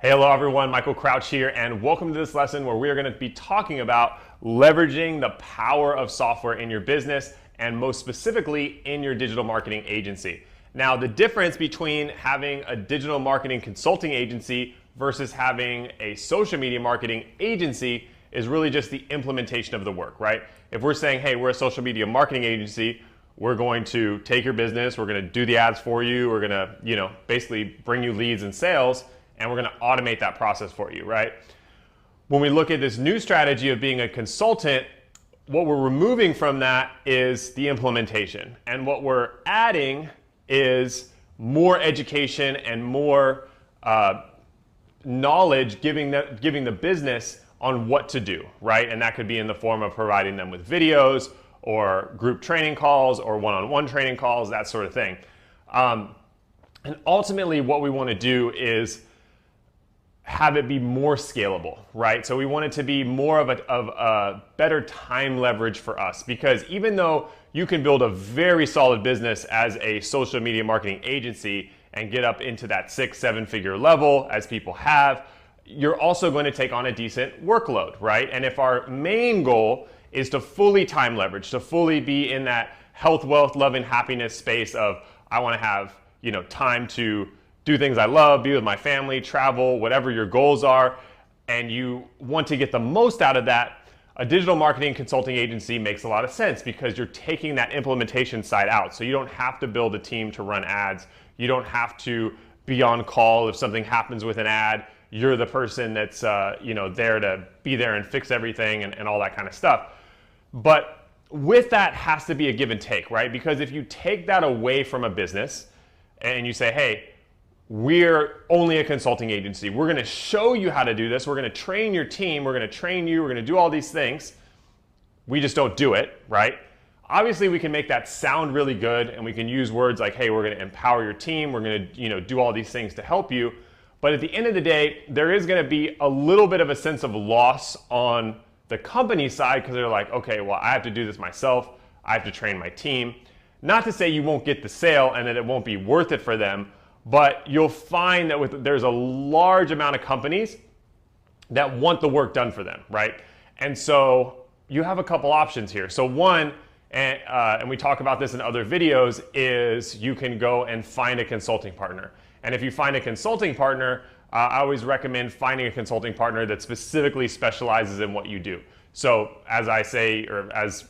Hey, hello everyone, Michael Crouch here, and welcome to this lesson where we are going to be talking about leveraging the power of software in your business and most specifically in your digital marketing agency. Now, the difference between having a digital marketing consulting agency versus having a social media marketing agency is really just the implementation of the work, right? If we're saying, hey, we're a social media marketing agency, we're going to take your business, we're going to do the ads for you, we're going to, basically bring you leads and sales, and we're going to automate that process for you, right? When we look at this new strategy of being a consultant, what we're removing from that is the implementation. And what we're adding is more education and more knowledge, giving the business on what to do, right? And that could be in the form of providing them with videos or group training calls or one-on-one training calls, that sort of thing. And ultimately what we want to do is have it be more scalable, right? So we want it to be more of a better time leverage for us, because even though you can build a very solid business as a social media marketing agency and get up into that 6-7 figure level as people have, you're also going to take on a decent workload, right? And if our main goal is to fully time leverage, to fully be in that health, wealth, love, and happiness space of I want to have, time to do things I love, be with my family, travel, whatever your goals are, and you want to get the most out of that, a digital marketing consulting agency makes a lot of sense because you're taking that implementation side out. So you don't have to build a team to run ads. You don't have to be on call if something happens with an ad. You're the person that's there to be there and fix everything and all that kind of stuff. But with that has to be a give and take, right? Because if you take that away from a business and you say, hey, we're only a consulting agency. We're going to show you how to do this. We're going to train your team. We're going to train you. We're going to do all these things. We just don't do it, right? Obviously, we can make that sound really good, and we can use words like, hey, we're going to empower your team. We're going to do all these things to help you. But at the end of the day, there is going to be a little bit of a sense of loss on the company side because they're like, okay, well, I have to do this myself. I have to train my team. Not to say you won't get the sale and that it won't be worth it for them, but you'll find that there's a large amount of companies that want the work done for them, right? And so you have a couple options here. So one, and we talk about this in other videos, is you can go and find a consulting partner. And if you find a consulting partner, I always recommend finding a consulting partner that specifically specializes in what you do. So as I say, or as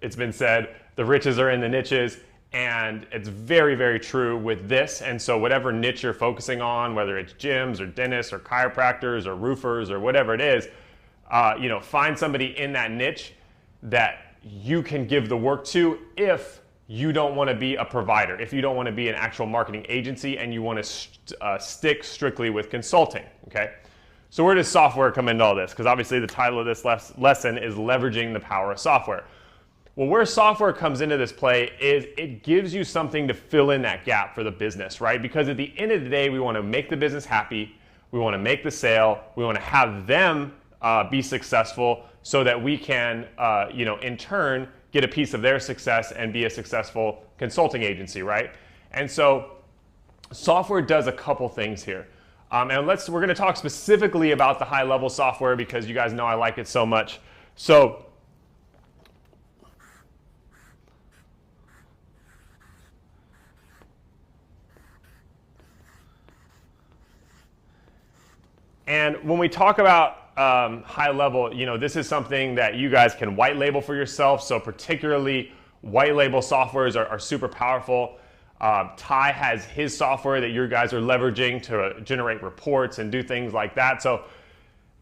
it's been said, the riches are in the niches. And it's very, very true with this. And so whatever niche you're focusing on, whether it's gyms or dentists or chiropractors or roofers or whatever it is, find somebody in that niche that you can give the work to if you don't want to be a provider, if you don't want to be an actual marketing agency and you want to stick strictly with consulting, okay? So where does software come into all this? Because obviously the title of this lesson is leveraging the power of software. Well, where software comes into this play is it gives you something to fill in that gap for the business, right? Because at the end of the day, we want to make the business happy. We want to make the sale. We want to have them be successful so that we can, in turn, get a piece of their success and be a successful consulting agency, right? And so software does a couple things here. And we're going to talk specifically about the high-level software because you guys know I like it so much. So and when we talk about high level, this is something that you guys can white label for yourself. So particularly white label softwares are super powerful. Ty has his software that you guys are leveraging to generate reports and do things like that. So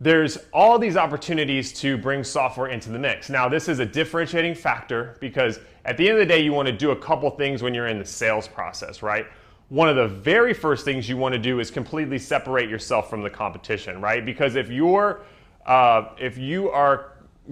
there's all these opportunities to bring software into the mix. Now, this is a differentiating factor because at the end of the day, you want to do a couple things when you're in the sales process, right? One of the very first things you want to do is completely separate yourself from the competition, right? Because if you are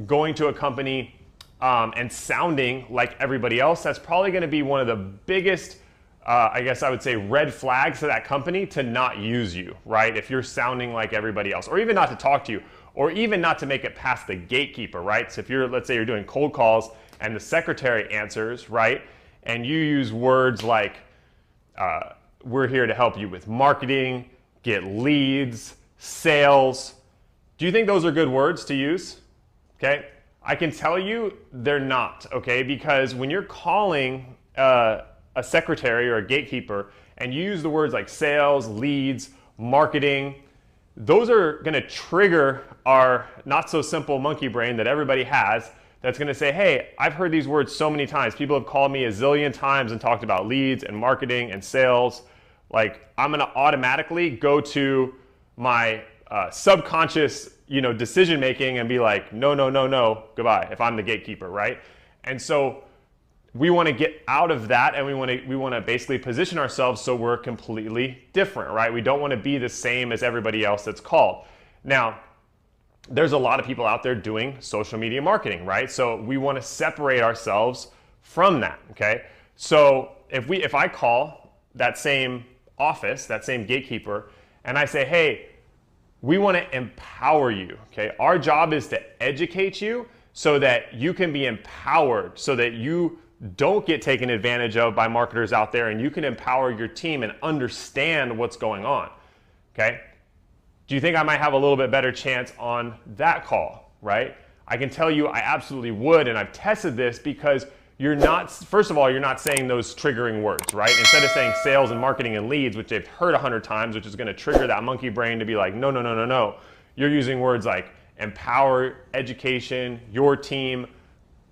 going to a company and sounding like everybody else, that's probably going to be one of the biggest, I guess I would say, red flags to that company to not use you, right? If you're sounding like everybody else, or even not to talk to you, or even not to make it past the gatekeeper, right? So if let's say you're doing cold calls and the secretary answers, right? And you use words like, we're here to help you with marketing, get leads, sales. Do you think those are good words to use? Okay, I can tell you they're not, okay, because when you're calling a secretary or a gatekeeper and you use the words like sales, leads, marketing, those are going to trigger our not so simple monkey brain that everybody has, that's going to say, hey, I've heard these words so many times. People have called me a zillion times and talked about leads and marketing and sales. Like, I'm going to automatically go to my subconscious, decision making and be like, no, no, no, no, goodbye, if I'm the gatekeeper, right? And so we want to get out of that, and we want to basically position ourselves so we're completely different, right? We don't want to be the same as everybody else that's called. Now, there's a lot of people out there doing social media marketing, right? So we want to separate ourselves from that, okay? So if I call that same office, that same gatekeeper, and I say, hey, we want to empower you, okay? Our job is to educate you so that you can be empowered, so that you don't get taken advantage of by marketers out there, and you can empower your team and understand what's going on, okay? Do you think I might have a little bit better chance on that call, right? I can tell you I absolutely would, and I've tested this because you're not, first of all, you're not saying those triggering words, right? Instead of saying sales and marketing and leads, which they've heard 100 times, which is going to trigger that monkey brain to be like, no, no, no, no, no. You're using words like empower, education, your team.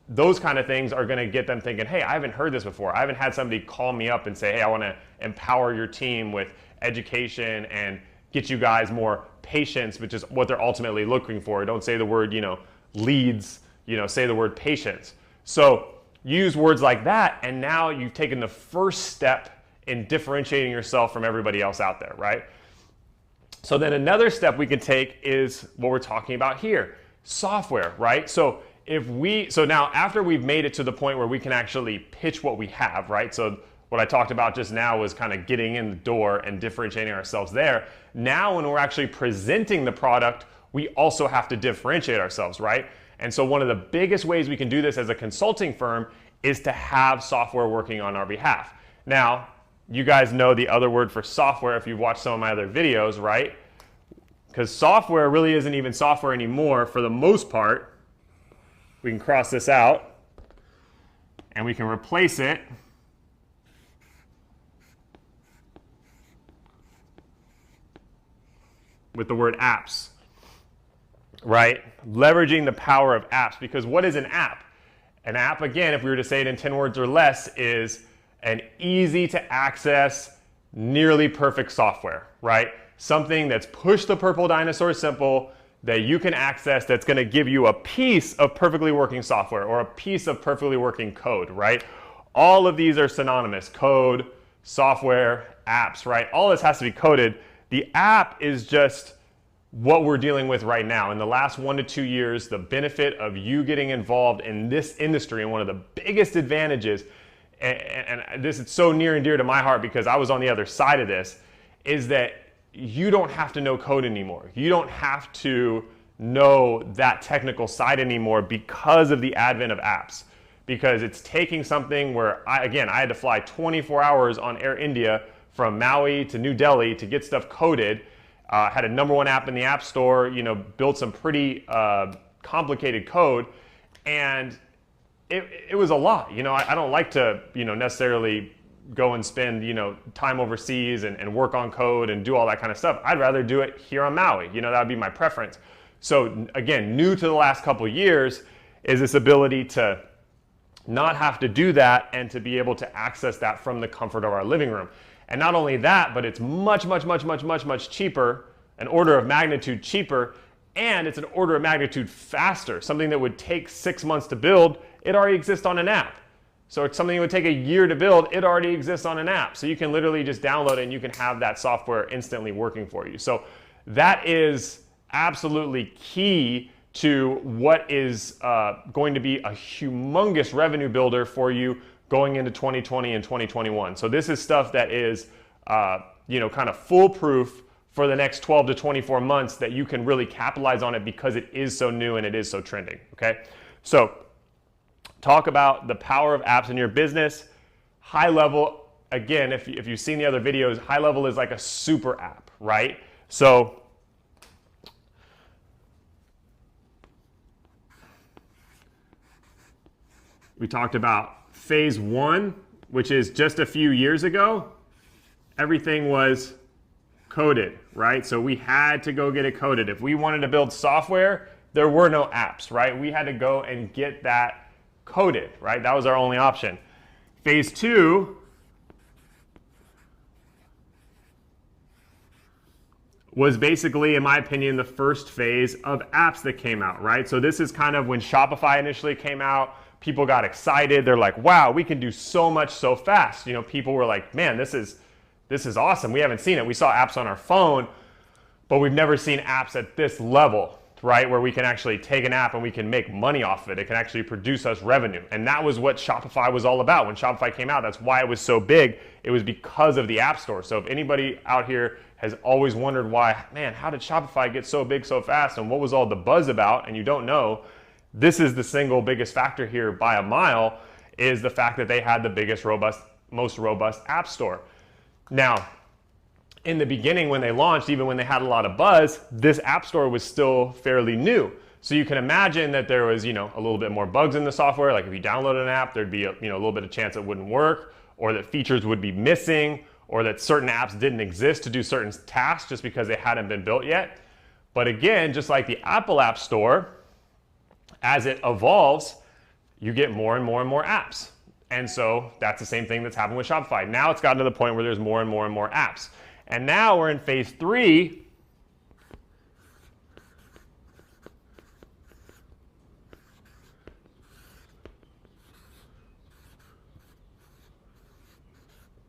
Those kind of things are going to get them thinking, hey, I haven't heard this before. I haven't had somebody call me up and say, hey, I want to empower your team with education and get you guys more patience, which is what they're ultimately looking for. Don't say the word, leads, say the word patience. So use words like that, and now you've taken the first step in differentiating yourself from everybody else out there, right? So then another step we can take is what we're talking about here, software, right? So now after we've made it to the point where we can actually pitch what we have, right? So what I talked about just now was kind of getting in the door and differentiating ourselves there. Now when we're actually presenting the product, we also have to differentiate ourselves, right? And so one of the biggest ways we can do this as a consulting firm is to have software working on our behalf. Now, you guys know the other word for software if you've watched some of my other videos, right? Because software really isn't even software anymore for the most part. We can cross this out and we can replace it with the word apps, right? Leveraging the power of apps, because what is an app? An app, again, if we were to say it in 10 words or less, is an easy to access, nearly perfect software, right? Something that's push the purple dinosaur simple, that you can access, that's going to give you a piece of perfectly working software or a piece of perfectly working code, right? All of these are synonymous: code, software, apps, right? All this has to be coded. The app is just what we're dealing with right now. In the last 1 to 2 years, the benefit of you getting involved in this industry, and one of the biggest advantages, and this is so near and dear to my heart because I was on the other side of this, is that you don't have to know code anymore. You don't have to know that technical side anymore because of the advent of apps. Because it's taking something where, I had to fly 24 hours on Air India from Maui to New Delhi to get stuff coded. Had a #1 app in the App Store, built some pretty complicated code, and it was a lot. I don't like to, necessarily go and spend, time overseas and work on code and do all that kind of stuff. I'd rather do it here on Maui. That would be my preference. So again, new to the last couple of years is this ability to not have to do that and to be able to access that from the comfort of our living room. And not only that, but it's much, much, much, much, much, much cheaper, an order of magnitude cheaper, and it's an order of magnitude faster. Something that would take 6 months to build, it already exists on an app. So it's something that would take a year to build, it already exists on an app. So you can literally just download it and you can have that software instantly working for you. So that is absolutely key to what is going to be a humongous revenue builder for you going into 2020 and 2021. So this is stuff that is kind of foolproof for the next 12 to 24 months, that you can really capitalize on it because it is so new and it is so trending, okay? So talk about the power of apps in your business. High level, again, if you've seen the other videos, high level is like a super app, right? So we talked about phase one, which is just a few years ago. Everything was coded, right? So we had to go get it coded. If we wanted to build software, there were no apps, right? We had to go and get that coded, right? That was our only option. Phase two was basically, in my opinion, the first phase of apps that came out, right? So this is kind of when Shopify initially came out. People got excited. They're like, wow, we can do so much so fast. You know, people were like, man, this is awesome. We haven't seen it. We saw apps on our phone, but we've never seen apps at this level, right? Where we can actually take an app and we can make money off of it. It can actually produce us revenue. And that was what Shopify was all about. When Shopify came out, that's why it was so big. It was because of the App Store. So if anybody out here has always wondered why, man, how did Shopify get so big so fast and what was all the buzz about, and you don't know, this is the single biggest factor here by a mile, is the fact that they had the biggest, most robust App Store. Now, in the beginning when they launched, even when they had a lot of buzz, this App Store was still fairly new. So you can imagine that there was, a little bit more bugs in the software. Like if you downloaded an app, there'd be a little bit of chance it wouldn't work, or that features would be missing, or that certain apps didn't exist to do certain tasks just because they hadn't been built yet. But again, just like the Apple App Store, as it evolves, you get more and more and more apps. And so that's the same thing that's happened with Shopify. Now it's gotten to the point where there's more and more and more apps. And now we're in phase three,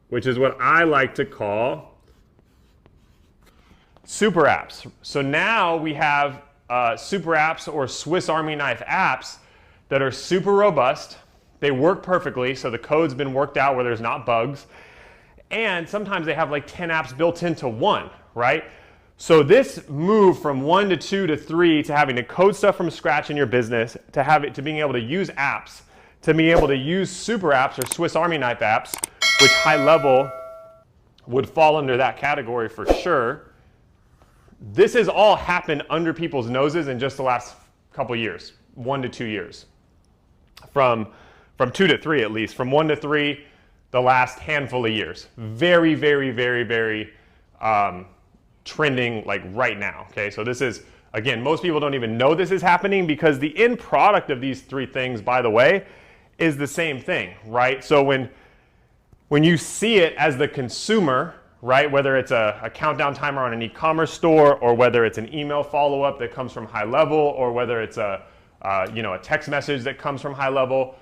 which is what I like to call super apps. So now we have super apps or Swiss Army knife apps that are super robust. They work perfectly, so the code's been worked out where there's not bugs. And sometimes they have like 10 apps built into one, right? So this move from 1 to 2 to 3 to having to code stuff from scratch in your business, to being able to use apps, to being able to use super apps or Swiss Army knife apps, which high level would fall under that category for sure. This has all happened under people's noses in just the last couple years, 1 to 2 years. From 2 to 3 at least, from 1 to 3, the last handful of years. Very, very, very, very trending like right now, okay? So this is, again, most people don't even know this is happening because the end product of these three things, by the way, is the same thing, right? So when you see it as the consumer, right, whether it's a countdown timer on an e-commerce store, or whether it's an email follow-up that comes from high level, or whether it's a text message that comes from high level,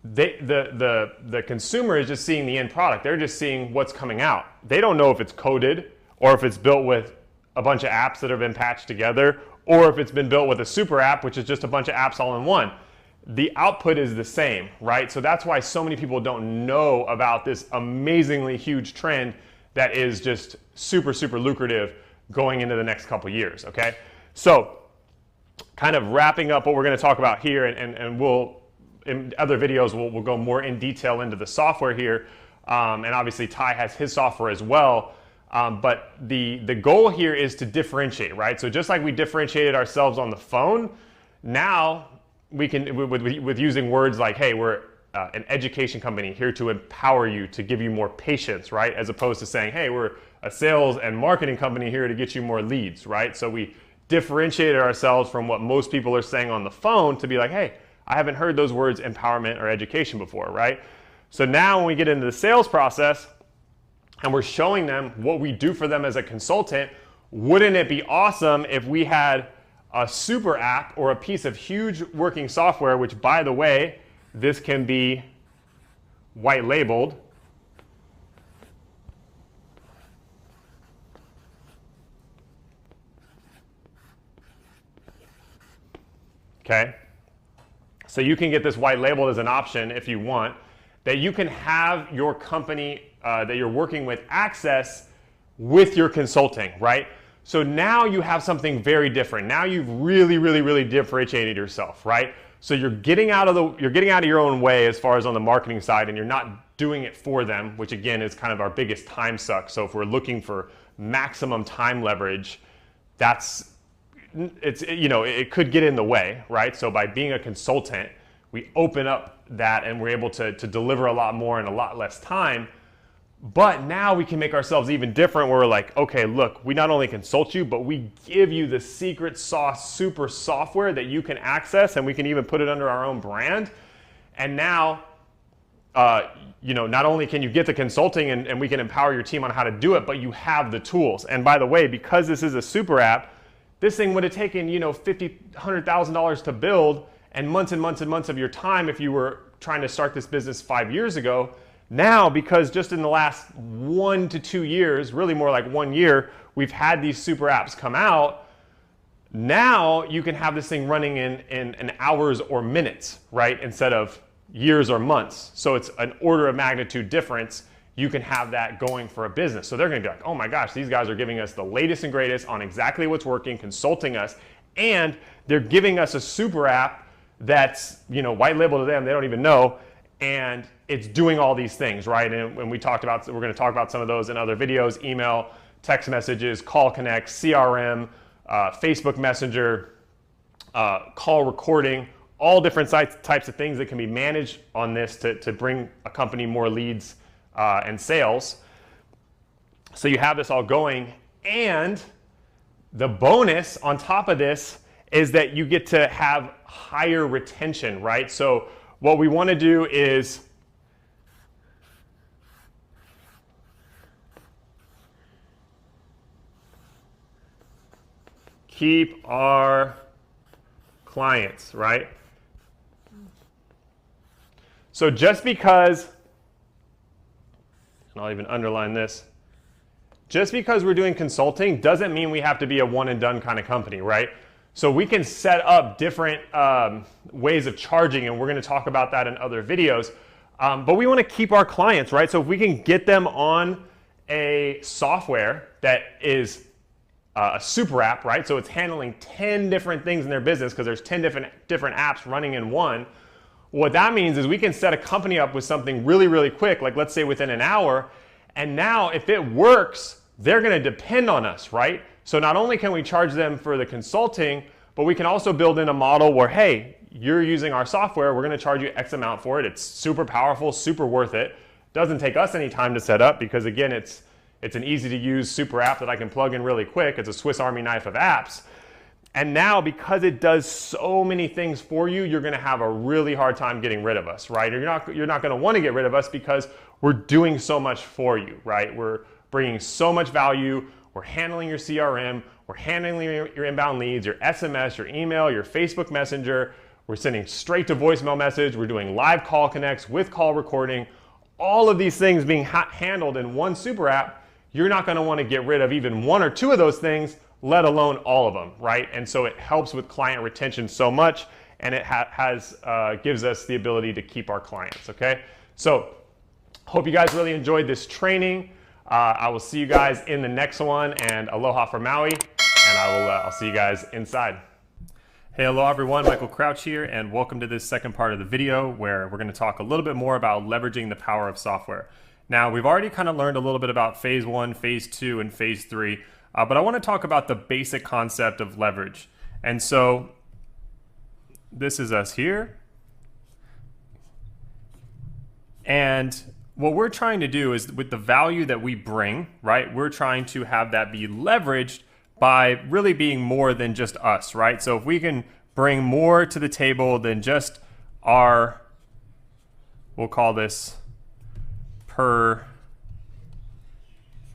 the consumer is just seeing the end product. They're just seeing what's coming out. They don't know if it's coded, or if it's built with a bunch of apps that have been patched together, or if it's been built with a super app, which is just a bunch of apps all in one. The output is the same, right? So that's why so many people don't know about this amazingly huge trend that is just super, super lucrative going into the next couple years, okay? So kind of wrapping up what we're gonna talk about here, and we'll, in other videos, we'll go more in detail into the software here, and obviously Ty has his software as well, but the goal here is to differentiate, right? So just like we differentiated ourselves on the phone, now we can, with using words like, hey, we're an education company here to empower you, to give you more patience, right? As opposed to saying, hey, we're a sales and marketing company here to get you more leads, right? So we differentiated ourselves from what most people are saying on the phone to be like, hey, I haven't heard those words empowerment or education before, right? So now when we get into the sales process and we're showing them what we do for them as a consultant, wouldn't it be awesome if we had a super app or a piece of huge working software, which, by the way, this can be white labeled. Okay? So you can get this white labeled as an option if you want, that you can have your company that you're working with access with your consulting, right? So now you have something very different. Now you've really, really, really differentiated yourself, right? So you're getting out of your own way as far as on the marketing side, and you're not doing it for them, which again is kind of our biggest time suck. So if we're looking for maximum time leverage, it could get in the way, right? So by being a consultant, we open up that and we're able to deliver a lot more in a lot less time. But now we can make ourselves even different where we're like, okay, look, we not only consult you, but we give you the secret sauce super software that you can access, and we can even put it under our own brand. And now, not only can you get the consulting and we can empower your team on how to do it, but you have the tools. And by the way, because this is a super app, this thing would have taken, $50,000, $100,000 to build, and months and months and months of your time if you were trying to start this business 5 years ago. Now, because just in the last 1 to 2 years, really more like 1 year, we've had these super apps come out. Now you can have this thing running in hours or minutes, right? Instead of years or months. So it's an order of magnitude difference. You can have that going for a business. So they're going to be like, oh my gosh, these guys are giving us the latest and greatest on exactly what's working, consulting us, and they're giving us a super app that's, white label to them, they don't even know, and it's doing all these things, right? And when we're going to talk about some of those in other videos: email, text messages, call connect, CRM, Facebook Messenger, call recording, all different types of things that can be managed on this to bring a company more leads and sales. So you have this all going, and the bonus on top of this is that you get to have higher retention, right? So what we want to do is keep our clients, right? So just because, and I'll even underline this, just because we're doing consulting doesn't mean we have to be a one and done kind of company, right? So we can set up different ways of charging, and we're going to talk about that in other videos. But we want to keep our clients, right? So if we can get them on a software that is a super app, right? So it's handling 10 different things in their business because there's 10 different apps running in one. What that means is we can set a company up with something really, really quick, like let's say within an hour. And now if it works, they're going to depend on us, right? So not only can we charge them for the consulting, but we can also build in a model where, hey, you're using our software, we're going to charge you X amount for it. It's super powerful, super worth it. Doesn't take us any time to set up because, again, it's an easy to use super app that I can plug in really quick. It's a Swiss Army knife of apps. And now, because it does so many things for you, you're going to have a really hard time getting rid of us, right? You're not going to want to get rid of us because we're doing so much for you, right? We're bringing so much value. We're handling your CRM. We're handling your inbound leads, your SMS, your email, your Facebook Messenger. We're sending straight to voicemail message. We're doing live call connects with call recording. All of these things being handled in one super app. You're not going to want to get rid of even one or two of those things, let alone all of them, right? And so it helps with client retention so much, and it gives us the ability to keep our clients, okay? So hope you guys really enjoyed this training. I will see you guys in the next one, and aloha from Maui, and I'll see you guys inside. Hey, hello everyone, Michael Crouch here, and welcome to this second part of the video where we're going to talk a little bit more about leveraging the power of software. Now, we've already kind of learned a little bit about phase 1, phase 2, and phase 3, but I want to talk about the basic concept of leverage. And so this is us here. And what we're trying to do is, with the value that we bring, right, we're trying to have that be leveraged by really being more than just us, right? So if we can bring more to the table than just our, we'll call this per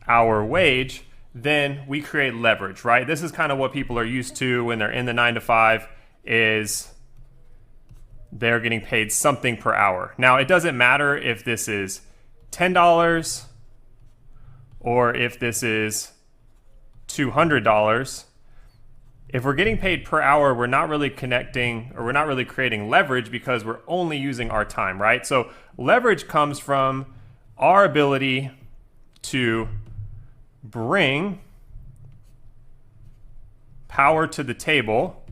hour wage, then we create leverage, right? This is kind of what people are used to when they're in the 9 to 5, is they're getting paid something per hour. Now, it doesn't matter if this is $10 or if this is $200. If we're getting paid per hour, we're not really connecting, or we're not really creating leverage because we're only using our time, right? So leverage comes from our ability to bring power to the table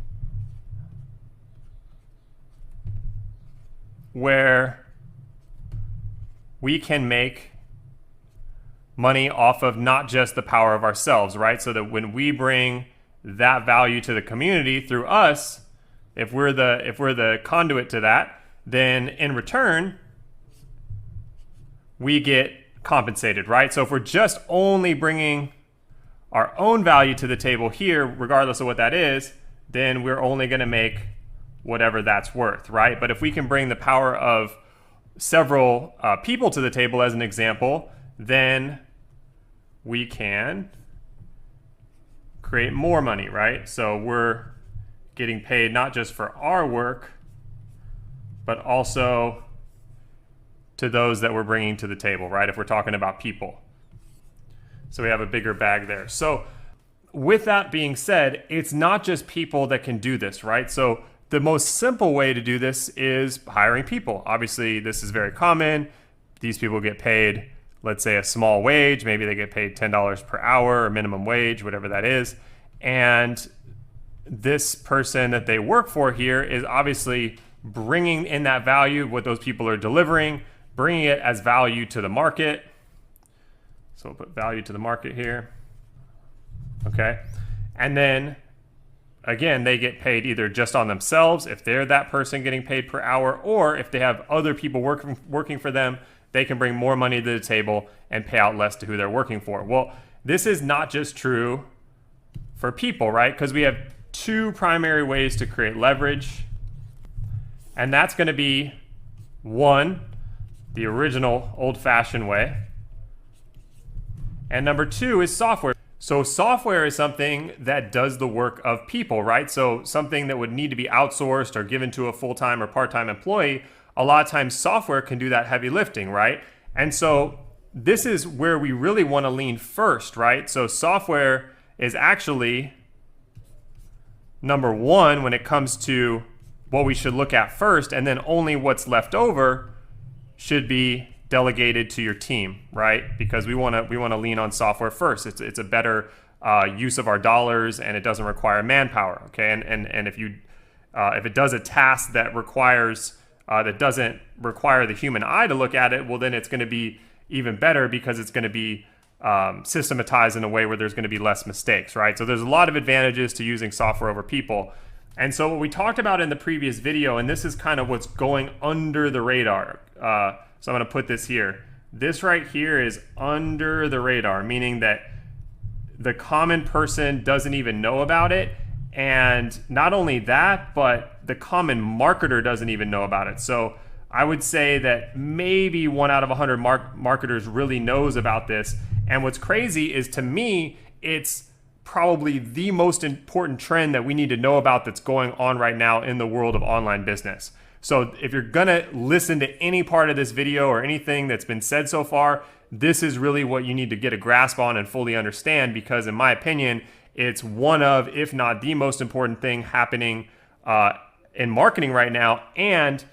where we can make money off of not just the power of ourselves, right? So that when we bring that value to the community through us, if we're the conduit to that, then in return, we get compensated, right? So if we're just only bringing our own value to the table here, regardless of what that is, then we're only going to make whatever that's worth, right? But if we can bring the power of several people to the table as an example, then we can create more money, right? So we're getting paid not just for our work, but also to those that we're bringing to the table, right? If we're talking about people. So we have a bigger bag there. So with that being said, it's not just people that can do this, right? So the most simple way to do this is hiring people. Obviously, this is very common. These people get paid, let's say, a small wage. Maybe they get paid $10 per hour or minimum wage, whatever that is. And this person that they work for here is obviously bringing in that value, what those people are delivering, bringing it as value to the market. So we'll put value to the market here. Okay. And then again, they get paid either just on themselves, if they're that person getting paid per hour, or if they have other people working for them, they can bring more money to the table and pay out less to who they're working for. Well, this is not just true for people, right? Because we have two primary ways to create leverage. And that's going to be one, the original old-fashioned way. And number two is software. So software is something that does the work of people, right? So something that would need to be outsourced or given to a full-time or part-time employee, a lot of times software can do that heavy lifting, right? And so this is where we really want to lean first, right? So software is actually number one when it comes to what we should look at first, and then only what's left over should be delegated to your team, right? Because we want to lean on software first. It's a better use of our dollars, and it doesn't require manpower. Okay, and if it does a task that requires that doesn't require the human eye to look at it, well, then it's going to be even better because it's going to be systematized in a way where there's going to be less mistakes, right? So there's a lot of advantages to using software over people. And so what we talked about in the previous video, and this is kind of what's going under the radar. So I'm going to put this here. This right here is under the radar, meaning that the common person doesn't even know about it. And not only that, but the common marketer doesn't even know about it. So I would say that maybe 1 out of 100 marketers really knows about this. And what's crazy is, to me, it's probably the most important trend that we need to know about that's going on right now in the world of online business. So if you're gonna listen to any part of this video or anything that's been said so far, this is really what you need to get a grasp on and fully understand, because in my opinion, it's one of, if not the most important thing happening in marketing right now, and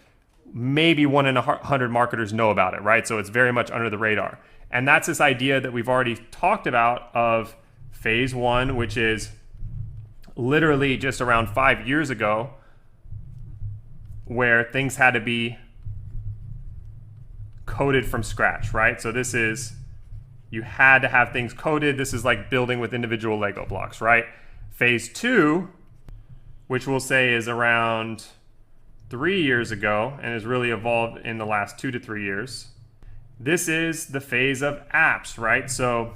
maybe 1 in 100 marketers know about it, right? So it's very much under the radar. And that's this idea that we've already talked about of phase one, which is literally just around 5 years ago, where things had to be coded from scratch, right? So this is, you had to have things coded. This is like building with individual Lego blocks, right? Phase two, which we'll say is around 3 years ago and has really evolved in the last 2 to 3 years. This is the phase of apps, right? So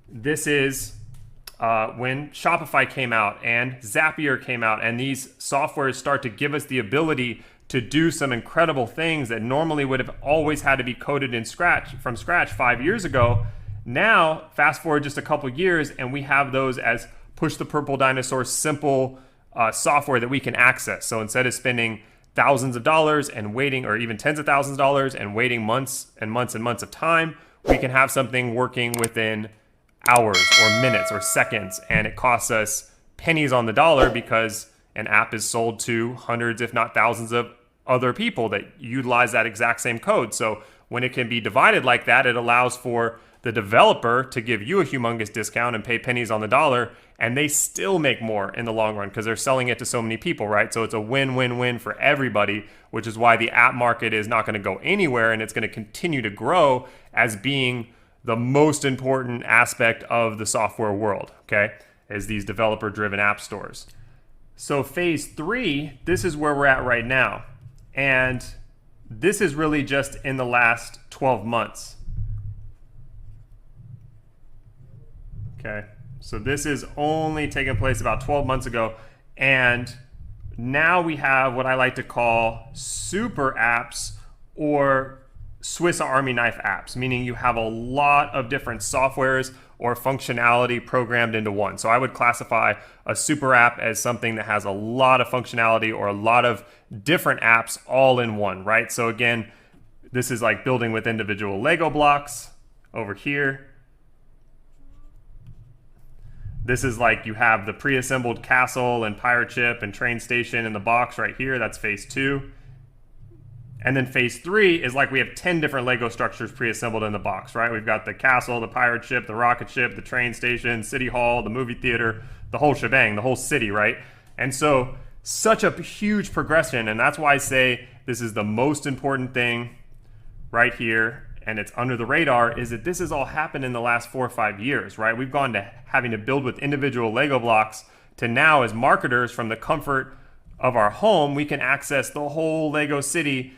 this is when Shopify came out and Zapier came out, and these softwares start to give us the ability to do some incredible things that normally would have always had to be coded from scratch 5 years ago. Now, fast forward just a couple years, and we have those as push the purple dinosaur simple software that we can access. So instead of spending thousands of dollars and waiting, or even tens of thousands of dollars and waiting months and months and months of time, we can have something working within hours or minutes or seconds, and it costs us pennies on the dollar because an app is sold to hundreds, if not thousands, of other people that utilize that exact same code. So when it can be divided like that, it allows for the developer to give you a humongous discount and pay pennies on the dollar, and they still make more in the long run because they're selling it to so many people, right? So it's a win-win-win for everybody, which is why the app market is not going to go anywhere, and it's going to continue to grow as being the most important aspect of the software world, okay, is these developer-driven app stores. So phase 3, this is where we're at right now. And this is really just in the last 12 months. Okay, so this is only taking place about 12 months ago. And now we have what I like to call super apps or Swiss Army knife apps, meaning you have a lot of different softwares or functionality programmed into one. So I would classify a super app as something that has a lot of functionality or a lot of different apps all in one, right? So again, this is like building with individual Lego blocks over here. This is like you have the pre-assembled castle and pirate ship and train station in the box right here. That's phase 2. And then phase 3 is like we have 10 different Lego structures pre-assembled in the box, right? We've got the castle, the pirate ship, the rocket ship, the train station, city hall, the movie theater, the whole shebang, the whole city, right? And so such a huge progression. And that's why I say this is the most important thing right here. And it's under the radar, is that this has all happened in the last 4 or 5 years, right? We've gone to having to build with individual Lego blocks to now, as marketers, from the comfort of our home, we can access the whole Lego city.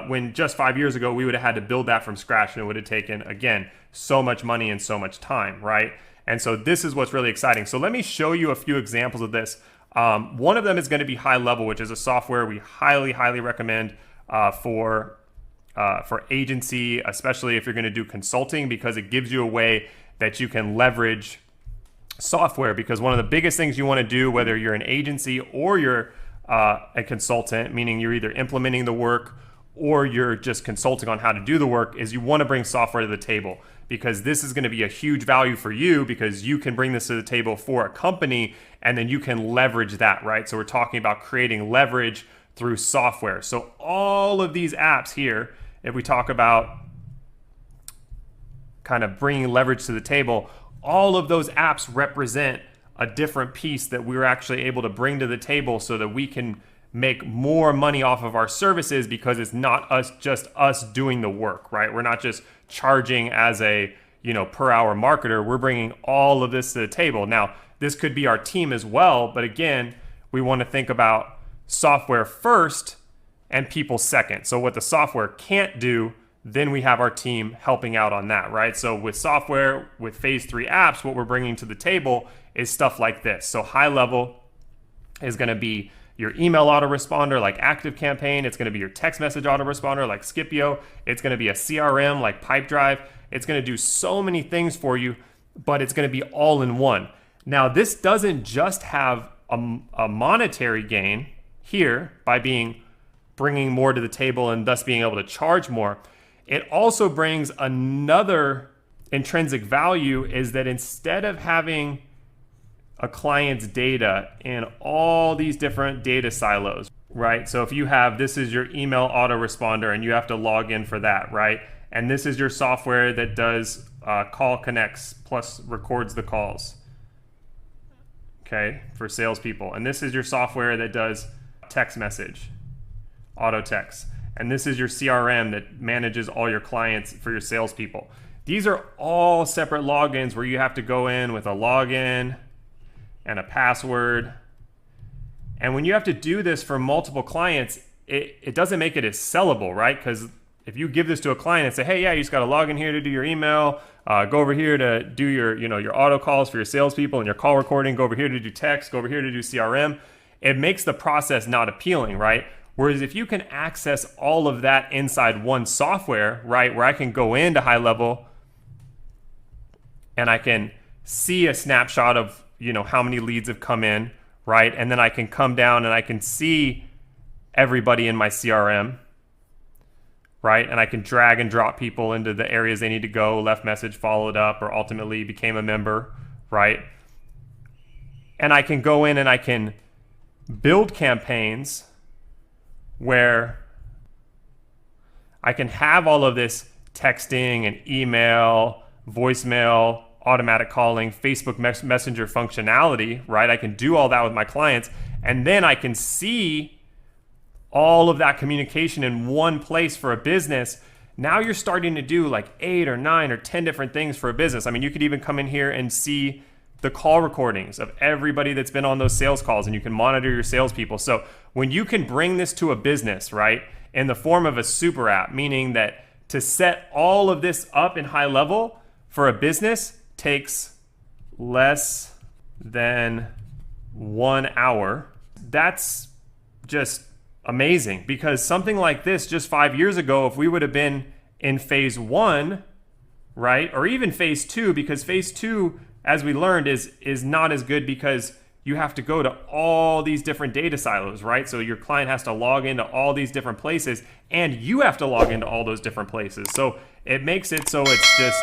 When just 5 years ago, we would have had to build that from scratch, and it would have taken, again, so much money and so much time, right? And so this is what's really exciting. So let me show you a few examples of this. One of them is going to be High Level, which is a software we highly, highly recommend for agency, especially if you're going to do consulting, because it gives you a way that you can leverage software. Because one of the biggest things you want to do, whether you're an agency or you're a consultant, meaning you're either implementing the work or you're just consulting on how to do the work, is you want to bring software to the table, because this is going to be a huge value for you, because you can bring this to the table for a company and then you can leverage that, right? So we're talking about creating leverage through software. So all of these apps here, if we talk about kind of bringing leverage to the table, all of those apps represent a different piece that we're actually able to bring to the table so that we can make more money off of our services, because it's not just us doing the work, right? We're not just charging as a, per hour marketer. We're bringing all of this to the table. Now, this could be our team as well, but again, we want to think about software first and people second. So what the software can't do, then we have our team helping out on that, right? So with software, with phase 3 apps, what we're bringing to the table is stuff like this. So High Level is going to be your email autoresponder like ActiveCampaign. It's going to be your text message autoresponder like Scipio. It's going to be a CRM like Pipedrive. It's going to do so many things for you, but it's going to be all in one. Now, this doesn't just have a monetary gain here by bringing more to the table and thus being able to charge more. It also brings another intrinsic value, is that instead of having a client's data in all these different data silos, right? So if you have, this is your email autoresponder and you have to log in for that, right? And this is your software that does call connects plus records the calls, okay, for salespeople. And this is your software that does text message, auto text. And this is your CRM that manages all your clients for your salespeople. These are all separate logins where you have to go in with a login and a password. And when you have to do this for multiple clients, it doesn't make it as sellable, right? Because if you give this to a client and say, hey, yeah, you just got to log in here to do your email, go over here to do your auto calls for your salespeople and your call recording, go over here to do text, go over here to do CRM, it makes the process not appealing, right? Whereas if you can access all of that inside one software, right, where I can go into High Level and I can see a snapshot of how many leads have come in, right? And then I can come down and I can see everybody in my CRM, right? And I can drag and drop people into the areas they need to go, left message, followed up, or ultimately became a member, right? And I can go in and I can build campaigns where I can have all of this texting and email, voicemail, automatic calling, Facebook Messenger functionality, right? I can do all that with my clients, and then I can see all of that communication in one place for a business. Now you're starting to do like 8 or 9 or 10 different things for a business. I mean, you could even come in here and see the call recordings of everybody that's been on those sales calls, and you can monitor your salespeople. So when you can bring this to a business, right, in the form of a super app, meaning that to set all of this up in high level for a business takes less than 1 hour, that's just amazing. Because something like this just 5 years ago, if we would have been in phase 1, right, or even phase 2, because phase 2, as we learned, is not as good because you have to go to all these different data silos, right? So your client has to log into all these different places, and you have to log into all those different places. So it makes it so it's just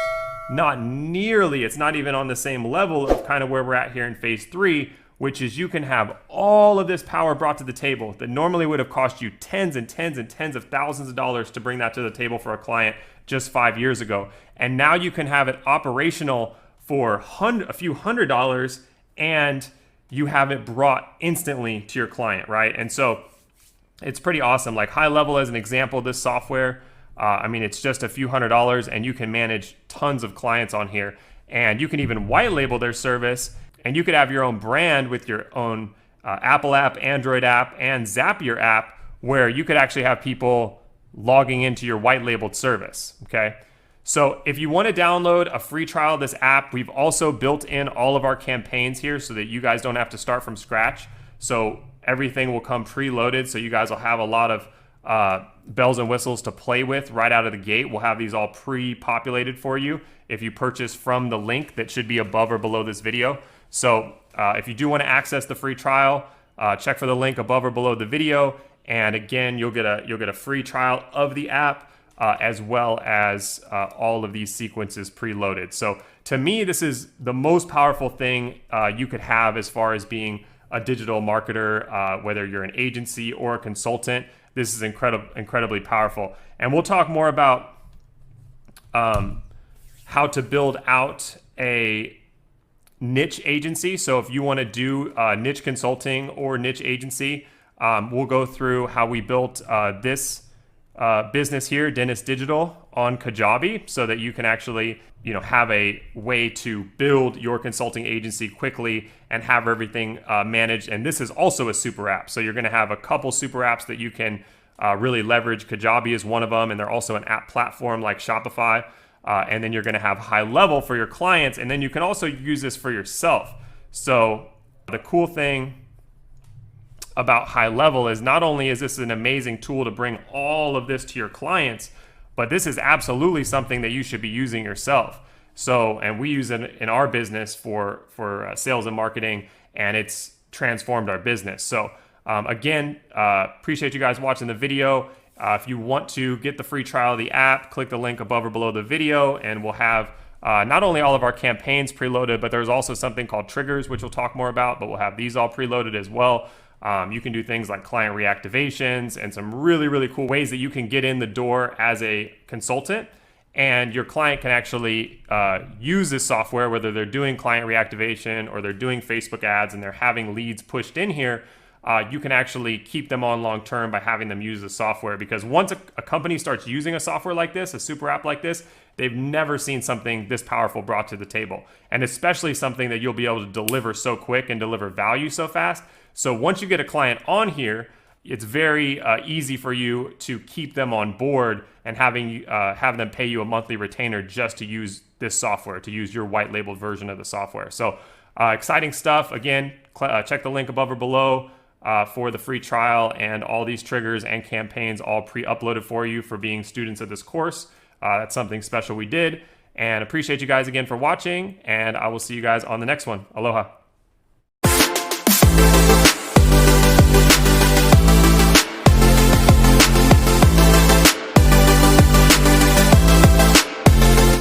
it's not even on the same level of kind of where we're at here in phase 3, which is you can have all of this power brought to the table that normally would have cost you tens and tens and tens of thousands of dollars to bring that to the table for a client just 5 years ago. And now you can have it operational for a few $100s, and you have it brought instantly to your client, right? And so it's pretty awesome. Like high level as an example, this software, I mean, it's just a few $100s, and you can manage tons of clients on here. And you can even white label their service, and you could have your own brand with your own Apple app, Android app, and Zapier app, where you could actually have people logging into your white labeled service, okay? So if you want to download a free trial of this app, we've also built in all of our campaigns here so that you guys don't have to start from scratch. So everything will come preloaded, so you guys will have a lot of bells and whistles to play with right out of the gate. We'll have these all pre-populated for you if you purchase from the link that should be above or below this video. So if you do want to access the free trial, check for the link above or below the video. And again, you'll get a free trial of the app, as well as all of these sequences preloaded. So to me, this is the most powerful thing you could have as far as being a digital marketer, whether you're an agency or a consultant. This is incredibly powerful. And we'll talk more about how to build out a niche agency. So if you want to do niche consulting or niche agency, we'll go through how we built this business here, Dentist Digital, on Kajabi, so that you can actually, have a way to build your consulting agency quickly and have everything managed. And this is also a super app. So you're going to have a couple super apps that you can really leverage. Kajabi is one of them, and they're also an app platform like Shopify. And then you're going to have high level for your clients, and then you can also use this for yourself. So the cool thing about high level is not only is this an amazing tool to bring all of this to your clients, but this is absolutely something that you should be using yourself. So, and we use it in our business for sales and marketing, and it's transformed our business. So again, appreciate you guys watching the video. If you want to get the free trial of the app, click the link above or below the video, and we'll have not only all of our campaigns preloaded, but there's also something called triggers, which we'll talk more about, but we'll have these all preloaded as well. You can do things like client reactivations and some really, really cool ways that you can get in the door as a consultant, and your client can actually use this software, whether they're doing client reactivation or they're doing Facebook ads and they're having leads pushed in here. You can actually keep them on long term by having them use the software, because once a company starts using a software like this, a super app like this, they've never seen something this powerful brought to the table, and especially something that you'll be able to deliver so quick and deliver value so fast. So once you get a client on here, it's very easy for you to keep them on board and have them pay you a monthly retainer just to use this software, to use your white labeled version of the software. So exciting stuff. Again, check the link above or below for the free trial, and all these triggers and campaigns all pre-uploaded for you for being students of this course. That's something special we did, and appreciate you guys again for watching, and I will see you guys on the next one. Aloha.